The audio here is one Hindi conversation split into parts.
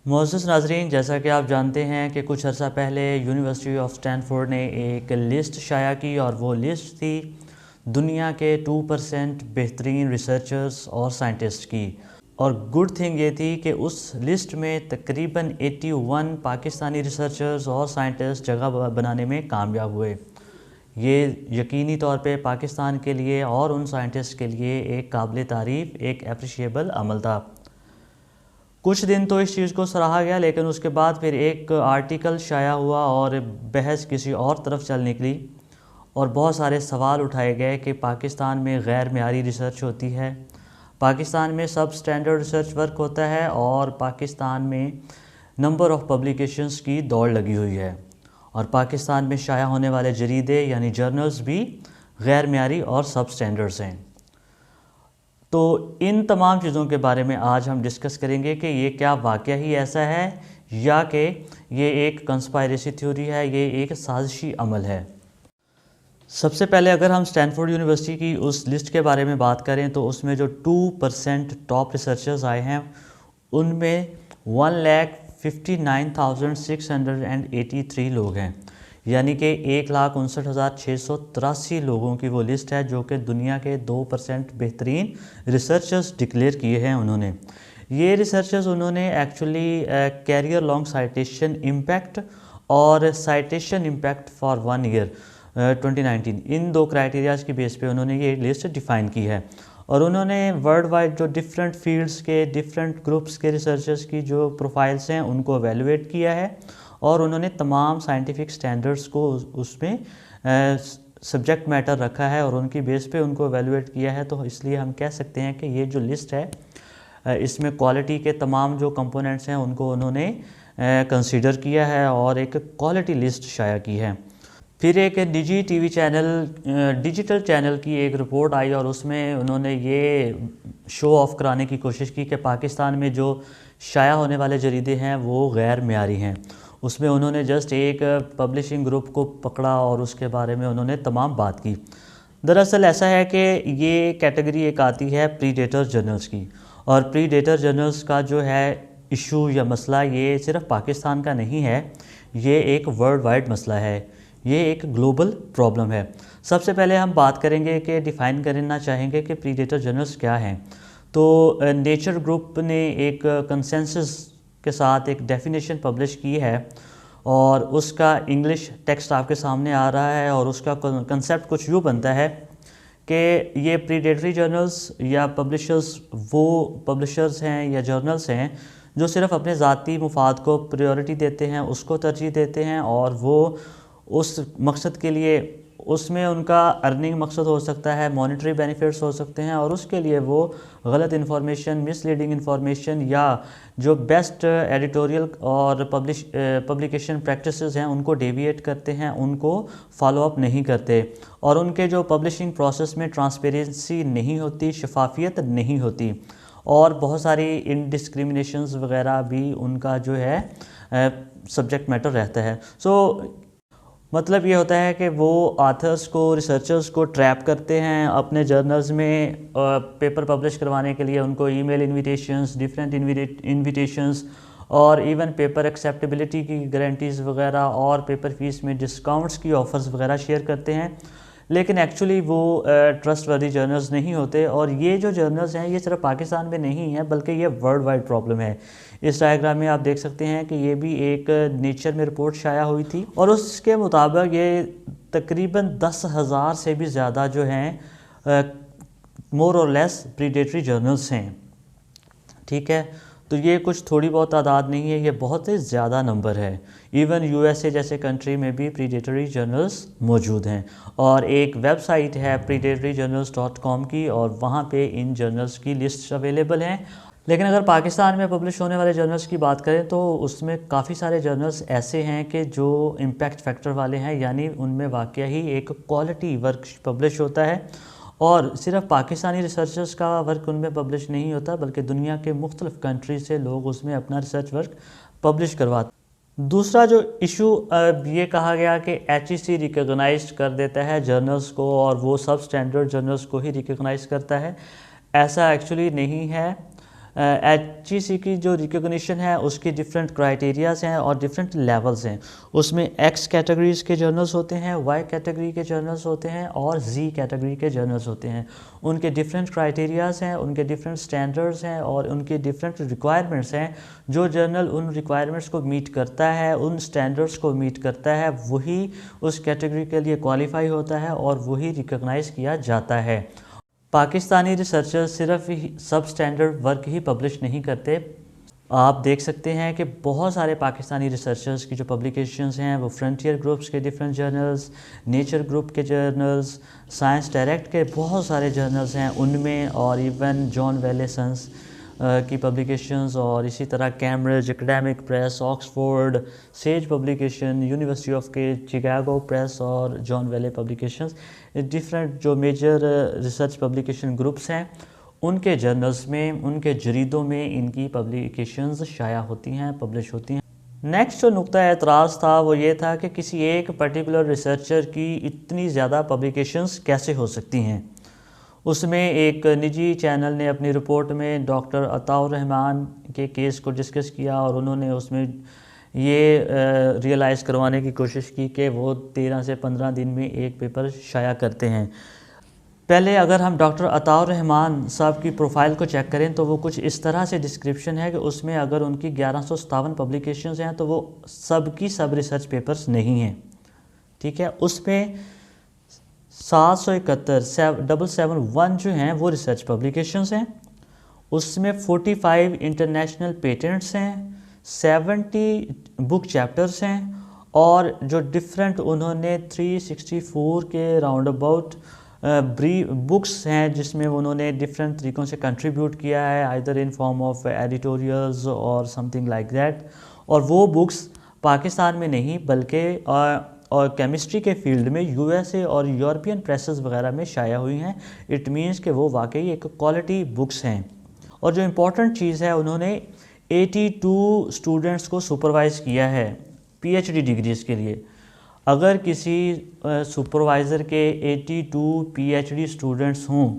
मोअज़्ज़ज़ नाज़रीन, जैसा कि आप जानते हैं कि कुछ अर्सा पहले यूनिवर्सिटी ऑफ स्टैनफोर्ड ने एक लिस्ट शाया की और वो लिस्ट थी दुनिया के 2% बेहतरीन रिसर्चर्स और साइंटिस्ट की। और गुड थिंग ये थी कि उस लिस्ट में तकरीबन 81 पाकिस्तानी रिसर्चर्स और साइंटिस्ट जगह बनाने में कामयाब हुए। ये यकीनी तौर पे पाकिस्तान के लिए और उन साइंटिस्ट के लिए एक काबिल तारीफ़, एक एप्रिशिएबल अमल था। कुछ दिन तो इस चीज़ को सराहा गया, लेकिन उसके बाद फिर एक आर्टिकल शाया हुआ और बहस किसी और तरफ चल निकली और बहुत सारे सवाल उठाए गए कि पाकिस्तान में गैर मेयारी रिसर्च होती है, पाकिस्तान में सब स्टैंडर्ड रिसर्च वर्क होता है और पाकिस्तान में नंबर ऑफ़ पब्लिकेशंस की दौड़ लगी हुई है और पाकिस्तान में शाया होने वाले जरीदे यानी जर्नल्स भी गैर मेयारी और सब स्टैंडर्ड्स हैं। तो इन तमाम चीज़ों के बारे में आज हम डिस्कस करेंगे कि ये क्या वाक़या ही ऐसा है या कि ये एक कंस्पायरेसी थ्योरी है, ये एक साजिशी अमल है। सबसे पहले अगर हम स्टैनफोर्ड यूनिवर्सिटी की उस लिस्ट के बारे में बात करें तो उसमें जो 2% टॉप रिसर्चर्स आए हैं उनमें 1,59,683 लोग हैं, यानी कि 1,59,683 लोगों की वो लिस्ट है जो कि दुनिया के 2% बेहतरीन रिसर्चर्स डिक्लेयर किए हैं उन्होंने। ये रिसर्चर्स उन्होंने actually career long citation impact और साइटेशन इम्पैक्ट फॉर 1 ईयर 2019 इन दो क्राइटेरियाज़ की बेस पे उन्होंने ये लिस्ट डिफ़ाइन की है और उन्होंने वर्ल्ड वाइड जो डिफरेंट फील्ड्स के डिफरेंट ग्रुप्स के रिसर्चर्स की जो प्रोफाइल्स हैं उनको एवेलुएट किया है और उन्होंने तमाम साइंटिफिक स्टैंडर्ड्स को उसमें सब्जेक्ट मैटर रखा है और उनकी बेस पे उनको एवेलुएट किया है। तो इसलिए हम कह सकते हैं कि ये जो लिस्ट है इसमें क्वालिटी के तमाम जो कंपोनेंट्स हैं उनको उन्होंने कंसीडर किया है और एक क्वालिटी लिस्ट शाया की है। फिर एक निजी टीवी चैनल डिजिटल चैनल की एक रिपोर्ट आई और उसमें उन्होंने ये शो ऑफ कराने की कोशिश की कि पाकिस्तान में जो शाया होने वाले जरीदे हैं वो गैर मेयारी हैं। उसमें उन्होंने जस्ट एक पब्लिशिंग ग्रुप को पकड़ा और उसके बारे में उन्होंने तमाम बात की। दरअसल ऐसा है कि ये कैटेगरी एक आती है प्रीडेटर जर्नल्स की और प्रीडेटर जर्नल्स का जो है इशू या मसला ये सिर्फ पाकिस्तान का नहीं है, ये एक वर्ल्ड वाइड मसला है, ये एक ग्लोबल प्रॉब्लम है। सबसे पहले हम बात करेंगे कि डिफ़ाइन करना चाहेंगे कि प्रीडेटर जर्नल्स क्या हैं। तो नेचर ग्रुप ने एक कंसेंसस के साथ एक डेफिनेशन पब्लिश की है और उसका इंग्लिश टेक्स्ट आपके सामने आ रहा है और उसका कंसेप्ट कुछ यूँ बनता है कि ये प्रीडेटरी जर्नल्स या पब्लिशर्स वो पब्लिशर्स हैं या जर्नल्स हैं जो सिर्फ़ अपने ज़ाती मुफाद को प्रायोरिटी देते हैं, उसको तरजीह देते हैं और वो उस मकसद के लिए उसमें उनका अर्निंग मकसद हो सकता है, मॉनेटरी बेनिफिट्स हो सकते हैं और उसके लिए वो गलत इन्फॉर्मेशन, मिसलीडिंग इन्फॉर्मेशन या जो बेस्ट एडिटोरियल और पब्लिकेशन प्रैक्टिसेस हैं उनको डेविएट करते हैं, उनको फॉलो अप नहीं करते और उनके जो पब्लिशिंग प्रोसेस में ट्रांसपेरेंसी नहीं होती, शफाफियत नहीं होती और बहुत सारी इनडिस्क्रिमिनेशंस वगैरह भी उनका जो है सब्जेक्ट मैटर रहता है। मतलब ये होता है कि वो आथर्स को, रिसर्चर्स को ट्रैप करते हैं अपने जर्नल्स में पेपर पब्लिश करवाने के लिए। उनको ईमेल इनविटेशंस, डिफरेंट इनविटेशंस और इवन पेपर एक्सेप्टेबिलिटी की गारंटीज़ वगैरह और पेपर फीस में डिस्काउंट्स की ऑफ़र्स वगैरह शेयर करते हैं, लेकिन एक्चुअली वो ट्रस्टवर्दी जर्नल्स नहीं होते। और ये जो जर्नल्स हैं ये सिर्फ पाकिस्तान में नहीं है बल्कि ये वर्ल्ड वाइड प्रॉब्लम है। इस डायग्राम में आप देख सकते हैं कि ये भी एक नेचर में रिपोर्ट शाया हुई थी और उसके मुताबिक ये तकरीबन 10,000 से भी ज़्यादा जो हैं मोर और लेस प्रीडेटरी जर्नल्स हैं। ठीक है, तो ये कुछ थोड़ी बहुत तादाद नहीं है, ये बहुत ही ज़्यादा नंबर है। इवन यूएसए जैसे कंट्री में भी प्रीडेटरी जर्नल्स मौजूद हैं और एक वेबसाइट है predatorjournals.com की और वहाँ पे इन जर्नल्स की लिस्ट अवेलेबल हैं। लेकिन अगर पाकिस्तान में पब्लिश होने वाले जर्नल्स की बात करें तो उसमें काफ़ी सारे जर्नल्स ऐसे हैं कि जो इम्पैक्ट फैक्टर वाले हैं, यानी उनमें वाकई ही एक क्वालिटी वर्क पब्लिश होता है और सिर्फ पाकिस्तानी रिसर्चर्स का वर्क उनमें पब्लिश नहीं होता बल्कि दुनिया के मुख्तलिफ़ कंट्रीज से लोग उसमें अपना रिसर्च वर्क पब्लिश करवाते। दूसरा जो इशू ये कहा गया कि HEC रिकॉग्नाइज कर देता है जर्नल्स को और वो सब स्टैंडर्ड जर्नल्स को ही रिकॉग्नाइज करता है, ऐसा एक्चुअली नहीं है। HEC की जो रिकॉग्निशन है उसकी डिफरेंट क्राइटेरियाज हैं और डिफरेंट लेवल्स हैं। उसमें X कैटेगरीज़ के जर्नल्स होते हैं, Y कैटेगरी के जर्नल्स होते हैं और Z कैटेगरी के जर्नल्स होते हैं। उनके डिफरेंट क्राइटेरियाज हैं, उनके डिफरेंट स्टैंडर्ड्स हैं और उनके डिफरेंट रिक्वायरमेंट्स हैं। जो जर्नल उन रिक्वायरमेंट्स को मीट करता है, उन स्टैंडर्ड्स को मीट करता है, वही उस कैटेगरी के लिए क्वालिफाई होता है और वही रिकॉग्नाइज़ किया जाता है। पाकिस्तानी रिसर्चर्स सिर्फ सब स्टैंडर्ड वर्क ही पब्लिश नहीं करते। आप देख सकते हैं कि बहुत सारे पाकिस्तानी रिसर्चर्स की जो पब्लिकेशंस हैं वो फ्रंटियर ग्रुप्स के डिफरेंट जर्नल्स, नेचर ग्रुप के जर्नल्स, साइंस डायरेक्ट के बहुत सारे जर्नल्स हैं उनमें, और इवन जॉन वेले सन्स की पब्लिकेशंस, और इसी तरह Cambridge, academic press, Oxford, says publication, university of के चिकागो प्रेस और जॉन वेले पब्लिकेशंस, डिफरेंट जो मेजर रिसर्च पब्लिकेशन ग्रुप्स हैं उनके जर्नल्स में, उनके जरीदों में इनकी पब्लिकेशंस शाया होती हैं, पब्लिश होती हैं। नेक्स्ट जो नुक्ता एतराज़ था वो ये था कि किसी एक पर्टिकुलर रिसर्चर की इतनी ज़्यादा पब्लिकेशंस कैसे हो सकती हैं। उसमें एक निजी चैनल ने अपनी रिपोर्ट में डॉक्टर अताउर रहमान के केस को डिस्कस किया और उन्होंने उसमें ये रियलाइज़ करवाने की कोशिश की कि वो 13 से 15 दिन में एक पेपर शाया करते हैं। पहले अगर हम डॉक्टर अताउर रहमान साहब की प्रोफाइल को चेक करें तो वो कुछ इस तरह से डिस्क्रिप्शन है कि उसमें अगर उनकी 1157 पब्लिकेशंस हैं तो वो सब की सब रिसर्च पेपर्स नहीं हैं, ठीक है। उसमें 771 जो हैं वो रिसर्च पब्लिकेशंस हैं। उसमें 45 इंटरनेशनल पेटेंट्स हैं, 70 बुक चैप्टर्स हैं और जो डिफरेंट उन्होंने 364 के राउंड अबाउट बुक्स हैं जिसमें उन्होंने डिफरेंट तरीक़ों से कंट्रीब्यूट किया है, either in form of editorials और समथिंग लाइक दैट। और वो बुक्स पाकिस्तान में नहीं बल्कि और केमिस्ट्री के फील्ड में USA और यूरोपियन प्रेसेस वगैरह में शाया हुई हैं। इट मीन्स कि वो वाकई एक क्वालिटी बुक्स हैं। और जो इम्पोर्टेंट चीज़ है, उन्होंने 82 स्टूडेंट्स को सुपरवाइज़ किया है PhD डिग्रीज़ के लिए। अगर किसी सुपरवाइज़र के 82 PhD स्टूडेंट्स हों,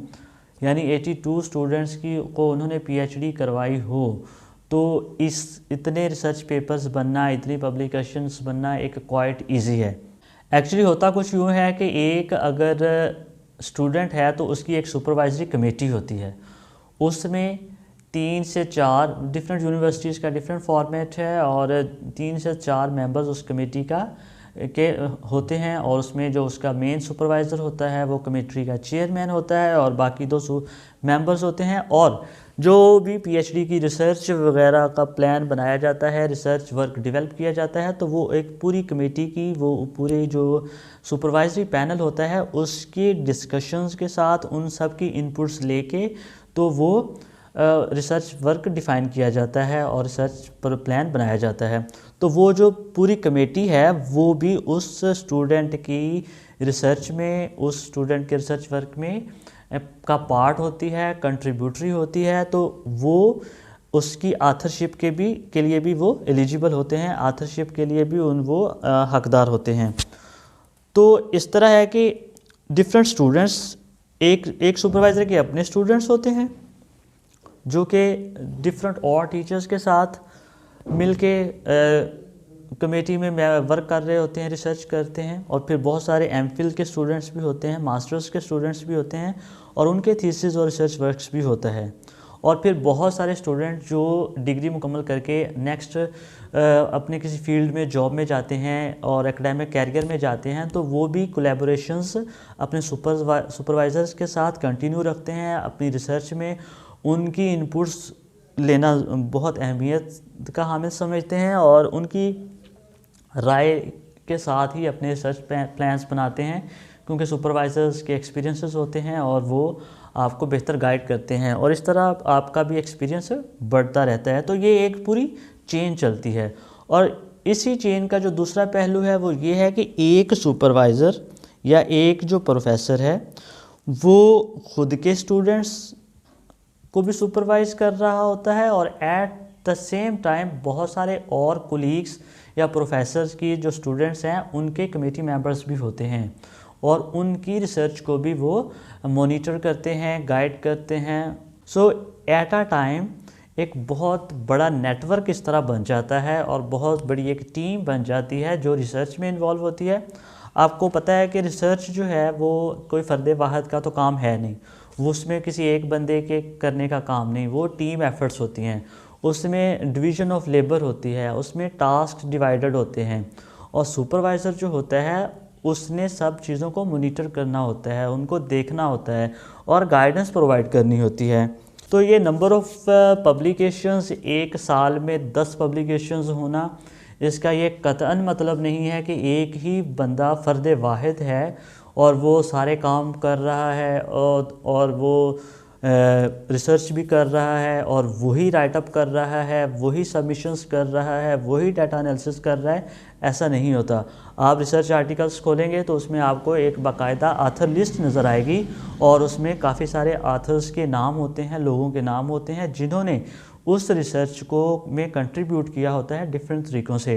यानी 82 स्टूडेंट्स को उन्होंने PhD करवाई हो, तो इतने रिसर्च पेपर्स बनना, इतनी पब्लिकेशंस बनना एक क्वाइट इजी है। एक्चुअली होता कुछ यूँ है कि एक अगर स्टूडेंट है तो उसकी एक सुपरवाइजरी कमेटी होती है, उसमें 3 से 4 डिफरेंट यूनिवर्सिटीज़ का डिफरेंट फॉर्मेट है और 3 से 4 मेंबर्स उस कमेटी के होते हैं और उसमें जो उसका मेन सुपरवाइज़र होता है वो कमेटी का चेयरमैन होता है और बाकी 2 मेंबर्स होते हैं। और जो भी PhD की रिसर्च वगैरह का प्लान बनाया जाता है, रिसर्च वर्क डेवलप किया जाता है, तो वो एक पूरी कमेटी की, वो पूरे जो सुपरवाइजरी पैनल होता है उसकी डिस्कशंस के साथ उन सब की इनपुट्स लेके तो वो रिसर्च वर्क डिफ़ाइन किया जाता है और रिसर्च पर प्लान बनाया जाता है। तो वो जो पूरी कमेटी है वो भी उस स्टूडेंट की रिसर्च में, उस स्टूडेंट के रिसर्च वर्क में का पार्ट होती है, कंट्रीब्यूटरी होती है, तो वो उसकी आथरशिप के लिए भी वो एलिजिबल होते हैं, आथरशिप के लिए भी वो हकदार होते हैं। तो इस तरह है कि डिफरेंट स्टूडेंट्स, एक सुपरवाइज़र के अपने स्टूडेंट्स होते हैं जो कि डिफरेंट और टीचर्स के साथ मिलके कमेटी में वर्क कर रहे होते हैं, रिसर्च करते हैं। और फिर बहुत सारे MPhil के स्टूडेंट्स भी होते हैं, मास्टर्स के स्टूडेंट्स भी होते हैं और उनके थीसिस और रिसर्च वर्क्स भी होता है। और फिर बहुत सारे स्टूडेंट जो डिग्री मुकम्मल करके नेक्स्ट अपने किसी फील्ड में जॉब में जाते हैं और एकेडमिक कैरियर में जाते हैं, तो वो भी कोलैबोरेशंस अपने सुपरवाइज़र्स के साथ कंटिन्यू रखते हैं अपनी रिसर्च में। उनकी इनपुट्स लेना बहुत अहमियत का हामिल समझते हैं और उनकी राय के साथ ही अपने रिसर्च प्लान्स बनाते हैं, क्योंकि सुपरवाइज़र्स के एक्सपीरियंसेस होते हैं और वो आपको बेहतर गाइड करते हैं और इस तरह आपका भी एक्सपीरियंस बढ़ता रहता है। तो ये एक पूरी चेन चलती है। और इसी चेन का जो दूसरा पहलू है वो ये है कि एक सुपरवाइज़र या एक जो प्रोफेसर है वो ख़ुद के स्टूडेंट्स को भी सुपरवाइज़ कर रहा होता है और एट द सेम टाइम बहुत सारे और कोलीग्स या प्रोफेसर्स की जो स्टूडेंट्स हैं उनके कमेटी मेंबर्स भी होते हैं और उनकी रिसर्च को भी वो मॉनिटर करते हैं, गाइड करते हैं। सो एट अ टाइम एक बहुत बड़ा नेटवर्क इस तरह बन जाता है और बहुत बड़ी एक टीम बन जाती है जो रिसर्च में इन्वॉल्व होती है। आपको पता है कि रिसर्च जो है वो कोई फ़र्द वाहिद का तो काम है नहीं, वो उसमें किसी एक बंदे के करने का काम नहीं, वो टीम एफर्ट्स होती हैं, उसमें डिवीज़न ऑफ लेबर होती है, उसमें टास्क डिवाइडेड होते हैं। और सुपरवाइज़र जो होता है उसने सब चीज़ों को मॉनिटर करना होता है, उनको देखना होता है और गाइडेंस प्रोवाइड करनी होती है। तो ये नंबर ऑफ़ पब्लिकेशंस एक साल में 10 पब्लिकेशंस होना, इसका ये कतई मतलब नहीं है कि एक ही बंदा फ़र्द वाहिद है और वो सारे काम कर रहा है और वो रिसर्च भी कर रहा है और वही राइटअप कर रहा है, वही सबमिशंस कर रहा है, वही डाटा एनालिसिस कर रहा है। ऐसा नहीं होता। आप रिसर्च आर्टिकल्स खोलेंगे तो उसमें आपको एक बाकायदा आथर लिस्ट नज़र आएगी और उसमें काफ़ी सारे आथर्स के नाम होते हैं, लोगों के नाम होते हैं जिन्होंने उस रिसर्च को में कंट्रीब्यूट किया होता है डिफरेंट तरीक़ों से।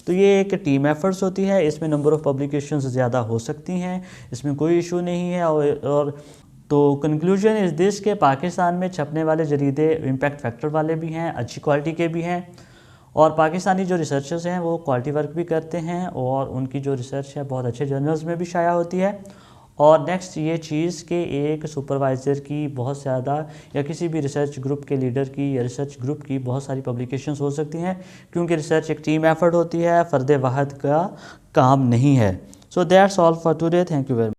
तो ये एक टीम एफर्ट्स होती है, इसमें नंबर ऑफ़ पब्लिकेशंस ज़्यादा हो सकती हैं, इसमें कोई इशू नहीं है। और तो कंक्लूजन इज़ दिस के पाकिस्तान में छपने वाले जरीदे इम्पैक्ट फैक्टर वाले भी हैं, अच्छी क्वालिटी के भी हैं और पाकिस्तानी जो रिसर्चर्स हैं वो क्वालिटी वर्क भी करते हैं और उनकी जो रिसर्च है बहुत अच्छे जर्नल्स में भी शाया होती है। और नेक्स्ट ये चीज़ कि एक सुपरवाइज़र की बहुत ज़्यादा या किसी भी रिसर्च ग्रुप के लीडर की या रिसर्च ग्रुप की बहुत सारी पब्लिकेशंस हो सकती हैं, क्योंकि रिसर्च एक टीम एफर्ट होती है, फ़र्द वाहिद का काम नहीं है। So that's all for today. Thank you very much.